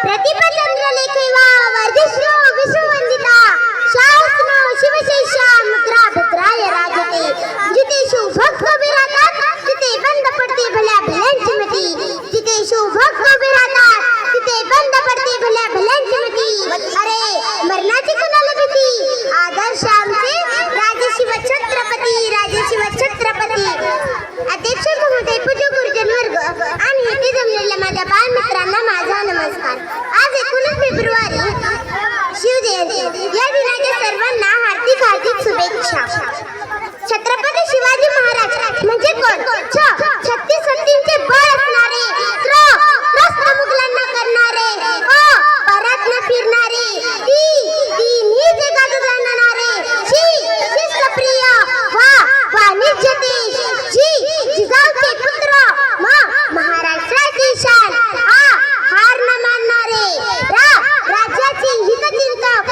प्रतिभा चंद्रलेखे वा वर्धिष्णो विश्ववंदिता शास्नो शिवशेषा मुद्रा भद्राय राजते जिथे शुभक उभे राहतात तिथे बंद पडते भल्या भल्यांची मती जिथे शुभक उभे राहतात तिथे बंद पडते भल्या भल्यांची मती अरे मरणाची कुणाला भीती आदर्श आमचे राजशिव छत्रपती अध्यक्ष महोदय पूज्य गुरुजन वर्ग आणि इथे जमलेल्या माझ्या बालमित्रांना माझा नमस्कार। आज 19 फेब्रुवारी शिवजयंती या दिनाच्या सर्वांना हार्दिक हार्दिक शुभेच्छा। छत्रपती शिवाजी महाराज म्हणजे कोण? छत्तीस हत्तींचे बळ असणारे, त्रस्त मुघलांना करणारे, परत फिरणारे, तिन्ही जगात जाणणारे, शिस्तप्रिय वाणिज्य देश, जिजाऊचे पुत्र, महाराष्ट्राची शान, हार न मानणारे, राज्याची हितचिंतक,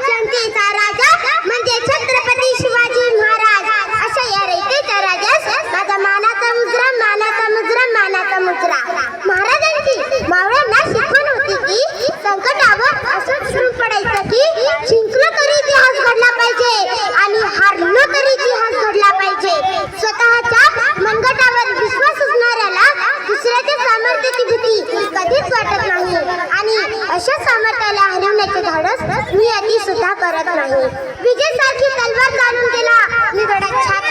जनतेचा राजा म्हणजे छत्रपती शिवाजी महाराज। अशा या रयतेच्या राजास माझा मानाचा मुजरा, मानाचा मुजरा, मानाचा मुजरा। महाराजांची मावळ्यांना शिकवण होती की संकटावर असंच सुरू पडायचं की जिंकलो तरी इतिहास घडला पाहिजे आणि हारलो तरी इतिहास घडला पाहिजे। स्वतःच्या मनगटावर विश्वास असणाऱ्याला दुसऱ्याच्या सामर्थ्याची भीती कधीच वाटत नाही आणि अशा सामर्थ्याला हरवण्याचे धाडस मी आधी सुद्धा करत नाही। विजय सारखी तलवार काढून गेला मी गडात छाप